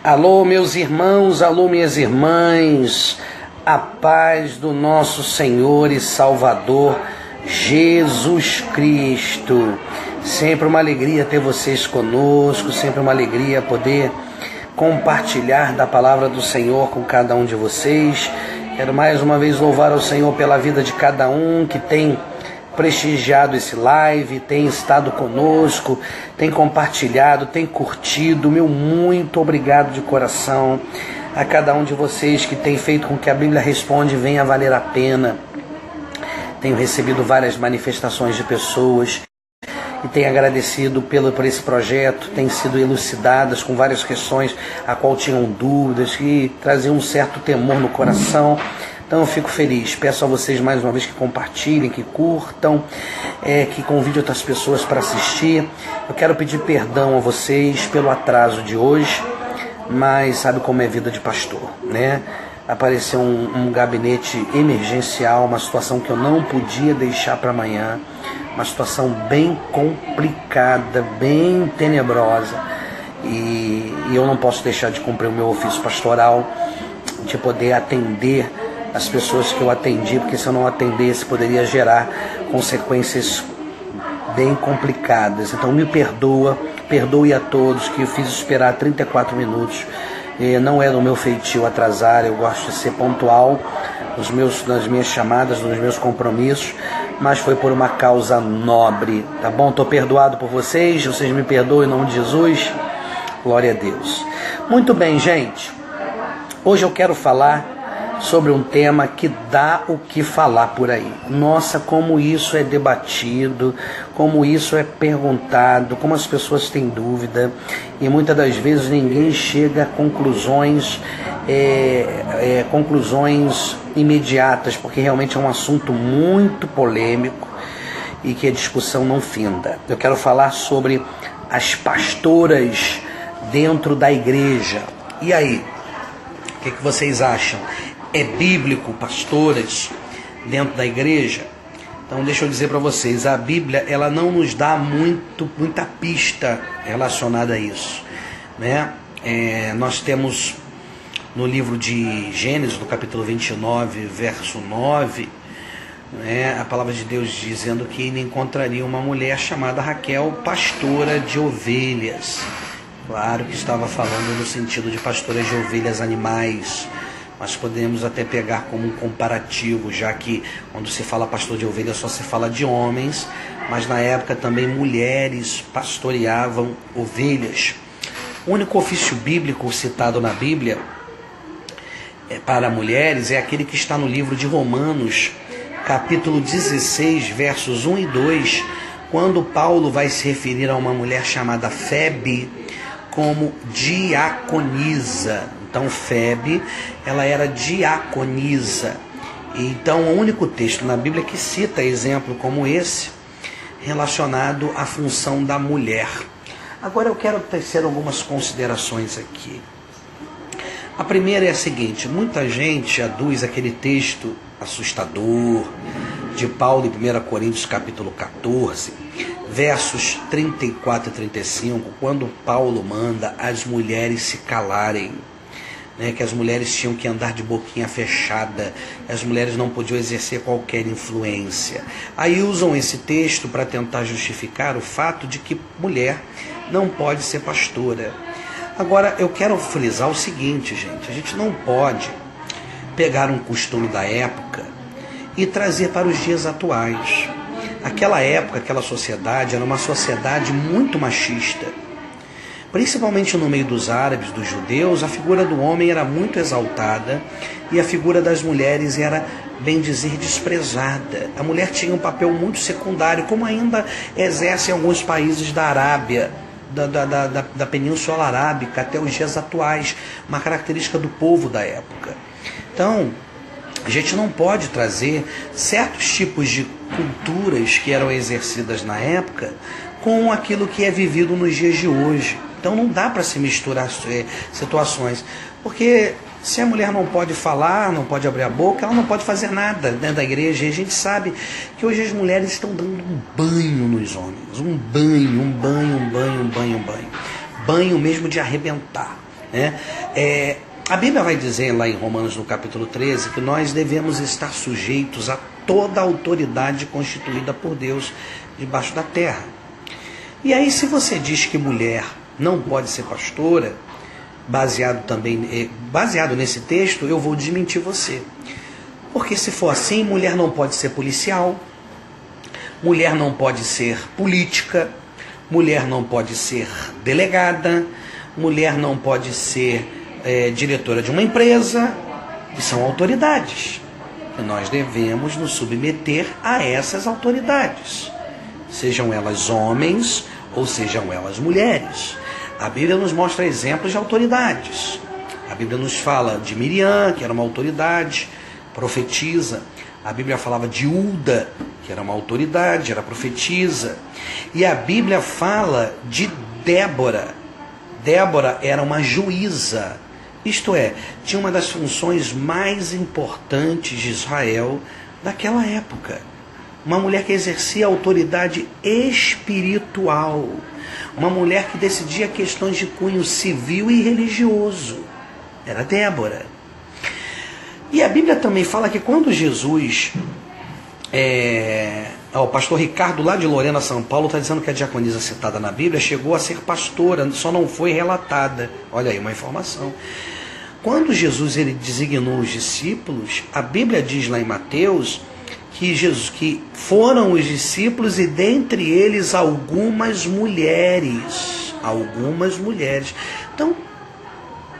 Alô, meus irmãos, alô, minhas irmãs, a paz do nosso Senhor e Salvador Jesus Cristo. Sempre uma alegria ter vocês conosco, sempre uma alegria poder compartilhar da palavra do Senhor com cada um de vocês. Quero mais uma vez louvar ao Senhor pela vida de cada um que tem prestigiado esse live, tem estado conosco, tem compartilhado, tem curtido. Meu muito obrigado de coração a cada um de vocês que tem feito com que a Bíblia Responde venha valer a pena. Tenho recebido várias manifestações de pessoas e tenho agradecido por esse projeto, tem sido elucidadas com várias questões a qual tinham dúvidas, que traziam um certo temor no coração. Então eu fico feliz, peço a vocês mais uma vez que compartilhem, que curtam, que convidem outras pessoas para assistir. Eu quero pedir perdão a vocês pelo atraso de hoje, mas sabe como é vida de pastor, né? Apareceu um gabinete emergencial, uma situação que eu não podia deixar para amanhã, uma situação bem complicada, bem tenebrosa, e eu não posso deixar de cumprir o meu ofício pastoral, de poder atender as pessoas que eu atendi, porque se eu não atendesse poderia gerar consequências bem complicadas. Então me perdoe a todos que eu fiz esperar 34 minutos. Não é do meu feitio atrasar, eu gosto de ser pontual nas minhas chamadas, nos meus compromissos, mas foi por uma causa nobre, tá bom? Estou perdoado por vocês me perdoem em nome de Jesus, glória a Deus. Muito bem, gente, hoje eu quero falar sobre um tema que dá o que falar por aí. Nossa, como isso é debatido, como isso é perguntado, como as pessoas têm dúvida, e muitas das vezes ninguém chega a conclusões imediatas, porque realmente é um assunto muito polêmico e que a discussão não finda. Eu quero falar sobre as pastoras dentro da igreja. E aí, o que vocês acham? É bíblico pastoras dentro da igreja? Então deixa eu dizer para vocês, a Bíblia ela não nos dá muita pista relacionada a isso, né? Nós temos no livro de Gênesis, no capítulo 29, verso 9, né, a palavra de Deus dizendo que ele encontraria uma mulher chamada Raquel, pastora de ovelhas. Claro que estava falando no sentido de pastoras de ovelhas animais, mas podemos até pegar como um comparativo, já que quando se fala pastor de ovelhas só se fala de homens, mas na época também mulheres pastoreavam ovelhas. O único ofício bíblico citado na Bíblia para mulheres é aquele que está no livro de Romanos, capítulo 16, versos 1 e 2, quando Paulo vai se referir a uma mulher chamada Febe como diaconisa. Então Febe, ela era diaconisa. Então o único texto na Bíblia que cita exemplo como esse, relacionado à função da mulher. Agora eu quero tecer algumas considerações aqui. A primeira é a seguinte: muita gente aduz aquele texto assustador de Paulo em 1 Coríntios capítulo 14, versos 34 e 35, quando Paulo manda as mulheres se calarem, né, que as mulheres tinham que andar de boquinha fechada, as mulheres não podiam exercer qualquer influência. Aí usam esse texto para tentar justificar o fato de que mulher não pode ser pastora. Agora, eu quero frisar o seguinte, gente: a gente não pode pegar um costume da época e trazer para os dias atuais. Aquela época, aquela sociedade, era uma sociedade muito machista. Principalmente no meio dos árabes, dos judeus, a figura do homem era muito exaltada e a figura das mulheres era, bem dizer, desprezada. A mulher tinha um papel muito secundário, como ainda exerce em alguns países da Arábia, da Península Arábica até os dias atuais, uma característica do povo da época. Então, a gente não pode trazer certos tipos de culturas que eram exercidas na época com aquilo que é vivido nos dias de hoje. Então não dá para se misturar situações, porque se a mulher não pode falar, não pode abrir a boca, ela não pode fazer nada dentro da igreja. E a gente sabe que hoje as mulheres estão dando um banho nos homens, um banho mesmo de arrebentar. né? A Bíblia vai dizer lá em Romanos, no capítulo 13, que nós devemos estar sujeitos a toda a autoridade constituída por Deus debaixo da terra. E aí, se você diz que mulher não pode ser pastora, baseado nesse texto, eu vou desmentir você. Porque se for assim, mulher não pode ser policial, mulher não pode ser política, mulher não pode ser delegada, mulher não pode ser diretora de uma empresa, que são autoridades. E nós devemos nos submeter a essas autoridades, sejam elas homens ou sejam elas mulheres. A Bíblia nos mostra exemplos de autoridades. A Bíblia nos fala de Miriam, que era uma autoridade, profetisa. A Bíblia falava de Hulda, que era uma autoridade, era profetisa. E a Bíblia fala de Débora. Débora era uma juíza. Isto é, tinha uma das funções mais importantes de Israel daquela época. Uma mulher que exercia autoridade espiritual. Uma mulher que decidia questões de cunho civil e religioso. Era Débora. E a Bíblia também fala que quando Jesus... o pastor Ricardo, lá de Lorena, São Paulo, está dizendo que a diaconisa citada na Bíblia chegou a ser pastora, só não foi relatada. Olha aí uma informação. Quando Jesus ele designou os discípulos, a Bíblia diz lá em Mateus que foram os discípulos e dentre eles algumas mulheres. Algumas mulheres. Então,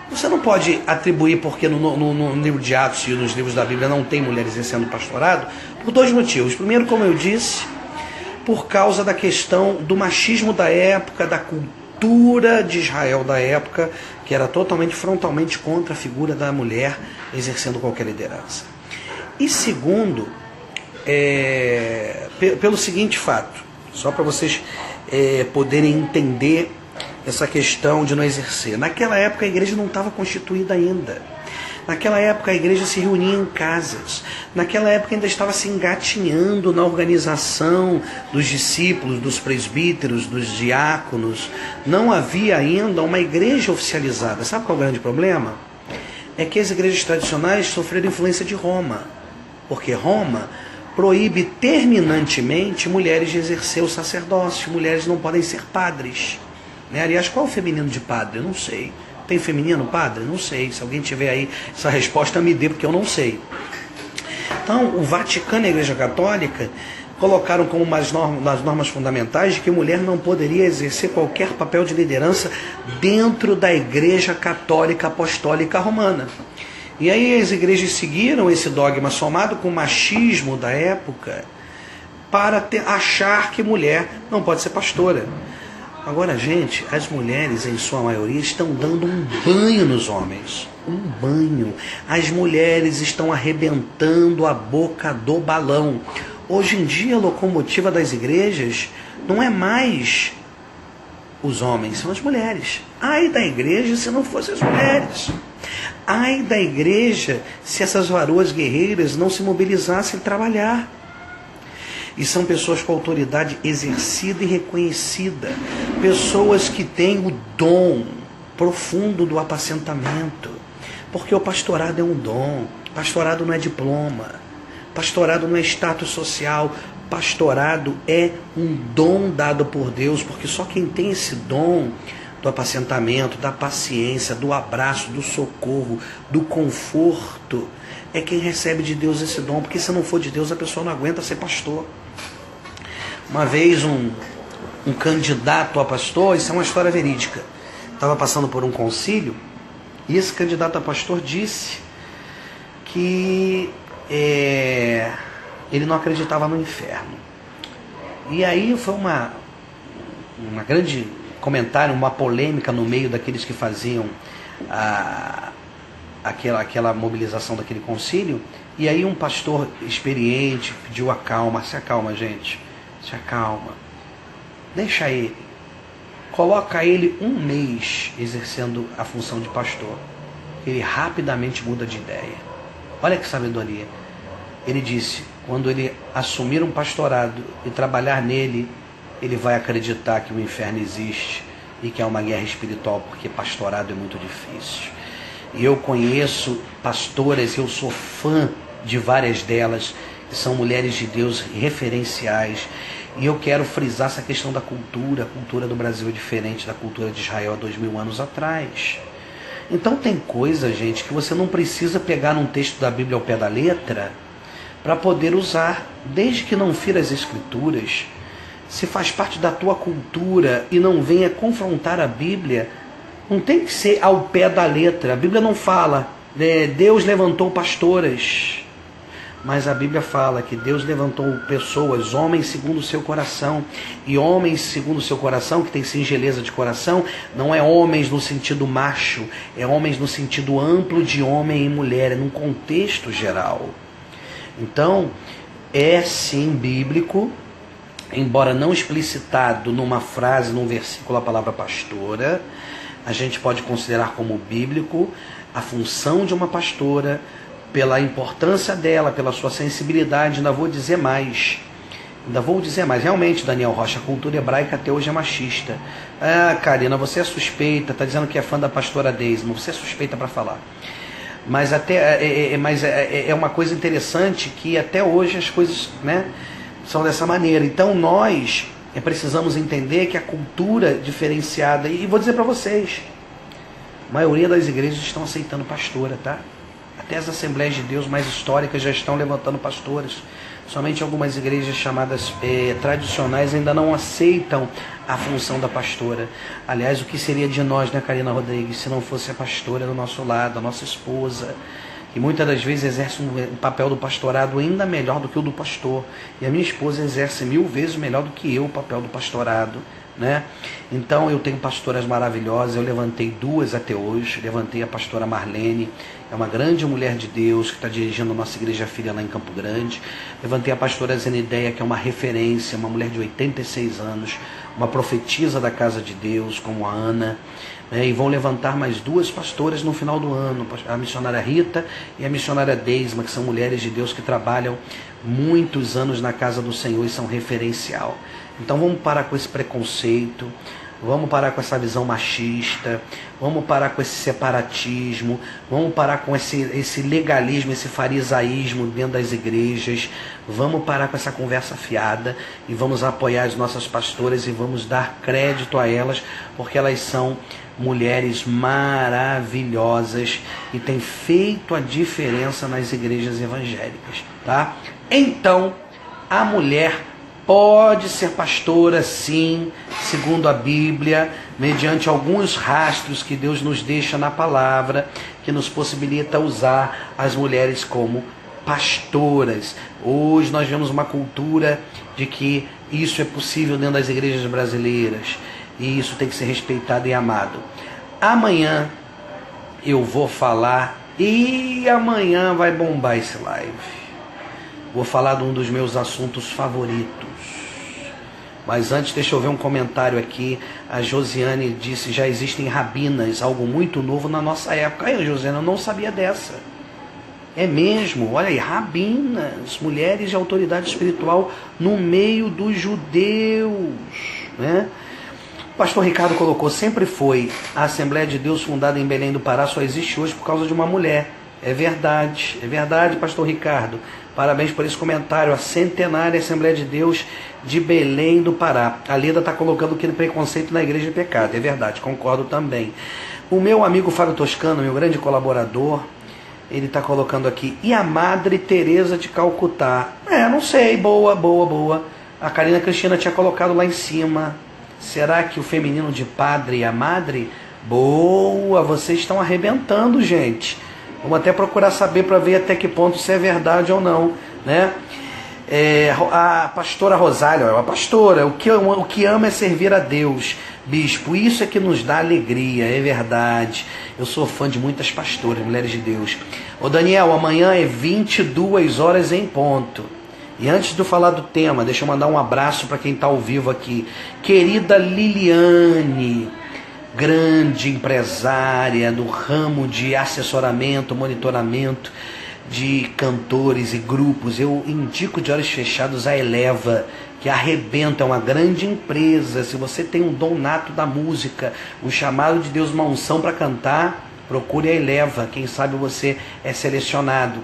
você não pode atribuir porque no livro de Atos e nos livros da Bíblia não tem mulheres exercendo pastorado, por dois motivos. Primeiro, como eu disse, por causa da questão do machismo da época, da cultura de Israel da época, que era totalmente, frontalmente contra a figura da mulher exercendo qualquer liderança. E segundo, pelo seguinte fato, só para vocês poderem entender essa questão de não exercer. Naquela época a igreja não estava constituída ainda. Naquela época a igreja se reunia em casas. Naquela época ainda estava se engatinhando na organização dos discípulos, dos presbíteros, dos diáconos. Não havia ainda uma igreja oficializada. Sabe qual é o grande problema? É que as igrejas tradicionais sofreram influência de Roma. Porque Roma proíbe terminantemente mulheres de exercer o sacerdócio. Mulheres não podem ser padres. Aliás, qual é o feminino de padre? Eu não sei. Tem feminino padre? Não sei. Se alguém tiver aí essa resposta, me dê, porque eu não sei. Então, o Vaticano e a Igreja Católica colocaram como uma das normas fundamentais de que a mulher não poderia exercer qualquer papel de liderança dentro da Igreja Católica Apostólica Romana. E aí as igrejas seguiram esse dogma somado com o machismo da época para achar que mulher não pode ser pastora. Agora, gente, as mulheres, em sua maioria, estão dando um banho nos homens. Um banho. As mulheres estão arrebentando a boca do balão. Hoje em dia, a locomotiva das igrejas não é mais os homens, são as mulheres. Ai da igreja se não fossem as mulheres. Ai da igreja se essas varoas guerreiras não se mobilizassem a trabalhar. E são pessoas com autoridade exercida e reconhecida. Pessoas que têm o dom profundo do apacentamento. Porque o pastorado é um dom. Pastorado não é diploma. Pastorado não é status social. Pastorado é um dom dado por Deus. Porque só quem tem esse dom do apacentamento, da paciência, do abraço, do socorro, do conforto, é quem recebe de Deus esse dom. Porque se não for de Deus, a pessoa não aguenta ser pastor. Uma vez um candidato a pastor, isso é uma história verídica, estava passando por um concílio e esse candidato a pastor disse que ele não acreditava no inferno. E aí foi uma grande comentário, uma polêmica no meio daqueles que faziam aquela mobilização daquele concílio. E aí um pastor experiente pediu acalma, se acalma, gente. Se acalma, deixa ele, coloca ele um mês exercendo a função de pastor, ele rapidamente muda de ideia. Olha que sabedoria. Ele disse, quando ele assumir um pastorado e trabalhar nele, ele vai acreditar que o inferno existe e que é uma guerra espiritual, porque pastorado é muito difícil. E eu conheço pastoras, eu sou fã de várias delas, que são mulheres de Deus referenciais. E eu quero frisar essa questão da cultura. A cultura do Brasil é diferente da cultura de Israel há 2000 anos atrás. Então tem coisa, gente, que você não precisa pegar num texto da Bíblia ao pé da letra para poder usar, desde que não fira as Escrituras. Se faz parte da tua cultura e não venha confrontar a Bíblia, não tem que ser ao pé da letra. A Bíblia não fala, Deus levantou pastoras. Mas a Bíblia fala que Deus levantou pessoas, homens segundo o seu coração. E homens segundo o seu coração, que tem singeleza de coração, não é homens no sentido macho, é homens no sentido amplo de homem e mulher, é num contexto geral. Então, é sim bíblico, embora não explicitado numa frase, num versículo, a palavra pastora, a gente pode considerar como bíblico a função de uma pastora, pela importância dela, pela sua sensibilidade. Ainda vou dizer mais. Realmente, Daniel Rocha, a cultura hebraica até hoje é machista. Ah, Karina, você é suspeita, está dizendo que é fã da pastora Deisma, você é suspeita para falar. Mas é uma coisa interessante que até hoje as coisas, né, são dessa maneira. Então nós precisamos entender que a cultura diferenciada, e vou dizer para vocês, a maioria das igrejas estão aceitando pastora, tá? Até as Assembleias de Deus mais históricas já estão levantando pastoras. Somente algumas igrejas chamadas tradicionais ainda não aceitam a função da pastora. Aliás, o que seria de nós, né, Karina Rodrigues, se não fosse a pastora do nosso lado, a nossa esposa, que muitas das vezes exerce um papel do pastorado ainda melhor do que o do pastor. E a minha esposa exerce 1000 vezes melhor do que eu o papel do pastorado, né? Então eu tenho pastoras maravilhosas, eu levantei 2 até hoje. Levantei a pastora Marlene, é uma grande mulher de Deus que está dirigindo a nossa igreja filha lá em Campo Grande. Levantei a pastora Zenideia, que é uma referência, uma mulher de 86 anos, uma profetisa da casa de Deus, como a Ana, né? E vão levantar mais 2 pastoras no final do ano, a missionária Rita e a missionária Deisma, que são mulheres de Deus que trabalham muitos anos na casa do Senhor e são referencial. Então vamos parar com esse preconceito, vamos parar com essa visão machista, vamos parar com esse separatismo, vamos parar com esse legalismo, esse farisaísmo dentro das igrejas, vamos parar com essa conversa fiada e vamos apoiar as nossas pastoras e vamos dar crédito a elas, porque elas são mulheres maravilhosas e têm feito a diferença nas igrejas evangélicas, tá? Então, a mulher pode ser pastora, sim, segundo a Bíblia, mediante alguns rastros que Deus nos deixa na palavra, que nos possibilita usar as mulheres como pastoras. Hoje nós vemos uma cultura de que isso é possível dentro das igrejas brasileiras, e isso tem que ser respeitado e amado. Amanhã eu vou falar, e amanhã vai bombar esse live. Vou falar de um dos meus assuntos favoritos. Mas antes, deixa eu ver um comentário aqui. A Josiane disse, já existem rabinas, algo muito novo na nossa época. Aí, Josiane, eu não sabia dessa. É mesmo, olha aí, rabinas, mulheres de autoridade espiritual no meio dos judeus, né? O pastor Ricardo colocou, sempre foi. A Assembleia de Deus fundada em Belém do Pará só existe hoje por causa de uma mulher. É verdade, pastor Ricardo. Parabéns por esse comentário. A centenária Assembleia de Deus de Belém do Pará. A Lida está colocando que preconceito na igreja é pecado. É verdade, concordo também. O meu amigo Fábio Toscano, meu grande colaborador, ele está colocando aqui, e a Madre Teresa de Calcutá? Não sei, boa. A Karina Cristina tinha colocado lá em cima. Será que o feminino de padre é a madre? Boa, vocês estão arrebentando, gente. Vamos até procurar saber para ver até que ponto isso é verdade ou não, né? A pastora Rosália, é uma pastora, o que ama é servir a Deus, bispo, isso é que nos dá alegria, é verdade. Eu sou fã de muitas pastoras, mulheres de Deus. Ô Daniel, amanhã é 22 horas em ponto. E antes de eu falar do tema, deixa eu mandar um abraço para quem está ao vivo aqui. Querida Liliane, grande empresária do ramo de assessoramento, monitoramento de cantores e grupos. Eu indico de olhos fechados a Eleva, que arrebenta, é uma grande empresa. Se você tem um dom nato da música, um chamado de Deus, uma unção para cantar, procure a Eleva, quem sabe você é selecionado.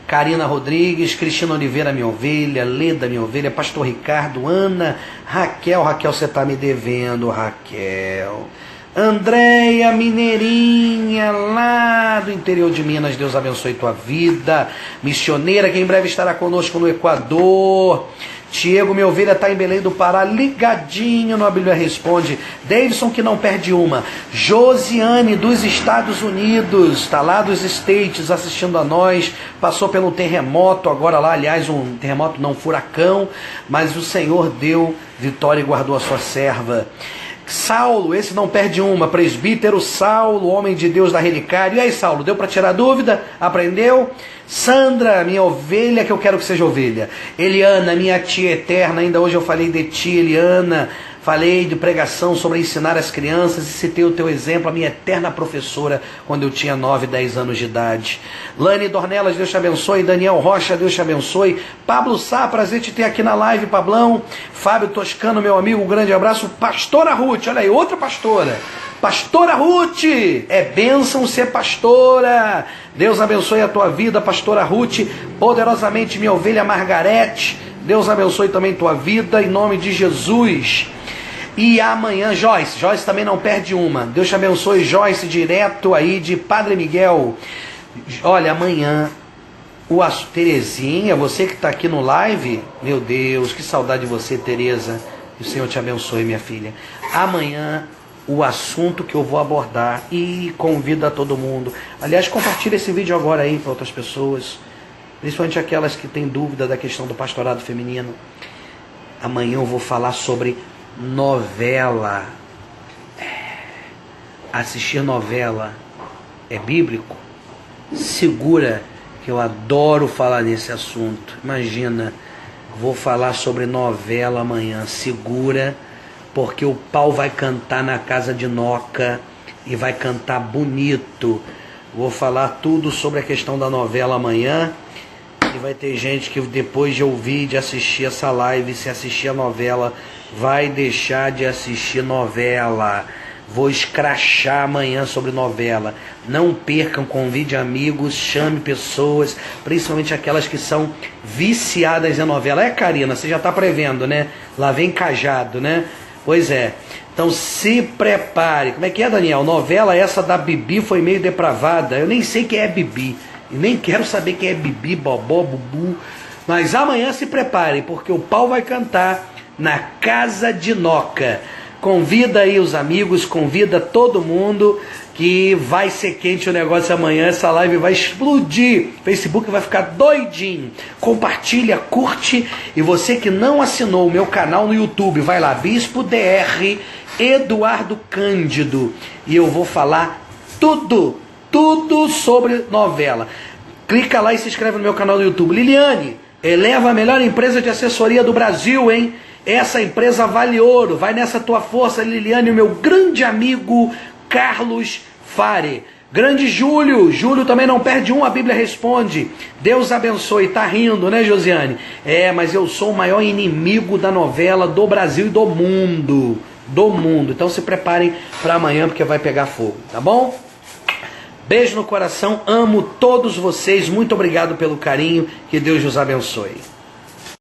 Karina Rodrigues, Cristina Oliveira, minha ovelha, Leda, minha ovelha, Pastor Ricardo, Ana, Raquel, você está me devendo, Raquel. Andréia Mineirinha, lá do interior de Minas, Deus abençoe tua vida. Missioneira, que em breve estará conosco no Equador. Tiago, minha ovelha, está em Belém do Pará, ligadinho no A Bíblia Responde. Davidson, que não perde uma. Josiane, dos Estados Unidos, está lá dos States assistindo a nós. Passou pelo terremoto agora lá, aliás, um terremoto não, furacão, mas o Senhor deu vitória e guardou a sua serva. Saulo, esse não perde uma, presbítero Saulo, homem de Deus da Relicário. E aí, Saulo, deu para tirar dúvida? Aprendeu? Sandra, minha ovelha, que eu quero que seja ovelha. Eliana, minha tia eterna, ainda hoje eu falei de ti, Eliana. Falei de pregação sobre ensinar as crianças e citei o teu exemplo, a minha eterna professora, quando eu tinha 9, 10 anos de idade. Lani Dornelas, Deus te abençoe. Daniel Rocha, Deus te abençoe. Pablo Sá, prazer te ter aqui na live, Pablão. Fábio Toscano, meu amigo, um grande abraço. Pastora Ruth, olha aí, outra pastora. Pastora Ruth, é bênção ser pastora. Deus abençoe a tua vida, Pastora Ruth. Poderosamente, minha ovelha Margarete. Deus abençoe também tua vida, em nome de Jesus. E amanhã, Joyce também não perde uma. Deus te abençoe, Joyce, direto aí de Padre Miguel. Olha, amanhã, Terezinha, você que está aqui no live, meu Deus, que saudade de você, Tereza. Que o Senhor te abençoe, minha filha. Amanhã, o assunto que eu vou abordar, e convido a todo mundo. Aliás, compartilha esse vídeo agora aí para outras pessoas, principalmente aquelas que têm dúvida da questão do pastorado feminino. Amanhã eu vou falar sobre novela. Assistir novela é bíblico? Segura, que eu adoro falar nesse assunto. Imagina, vou falar sobre novela amanhã. Segura, porque o pau vai cantar na casa de Noca e vai cantar bonito. Vou falar tudo sobre a questão da novela amanhã. E vai ter gente que depois de ouvir, de assistir essa live, se assistir a novela, vai deixar de assistir novela. Vou escrachar amanhã sobre novela. Não percam, convide amigos, chame pessoas, principalmente aquelas que são viciadas em novela. Karina, você já está prevendo, né? Lá vem cajado, né? Pois é. Então se prepare. Como é que é, Daniel? Novela essa da Bibi foi meio depravada. Eu nem sei quem é Bibi. E nem quero saber quem é Bibi, Bobó, Bubu. Mas amanhã se preparem, porque o pau vai cantar na casa de Noca. Convida aí os amigos, convida todo mundo, que vai ser quente o negócio amanhã. Essa live vai explodir. O Facebook vai ficar doidinho. Compartilha, curte. E você que não assinou o meu canal no YouTube, vai lá, Bispo DR Eduardo Cândido. E eu vou falar tudo sobre novela. Clica lá e se inscreve no meu canal no YouTube. Liliane, Eleva, a melhor empresa de assessoria do Brasil, hein? Essa empresa vale ouro. Vai nessa tua força, Liliane, o meu grande amigo Carlos Fare. Grande Júlio também não perde um, a Bíblia Responde. Deus abençoe. Tá rindo, né, Josiane? Mas eu sou o maior inimigo da novela do Brasil e do mundo. Então se preparem para amanhã, porque vai pegar fogo, tá bom? Beijo no coração, amo todos vocês, muito obrigado pelo carinho, que Deus os abençoe.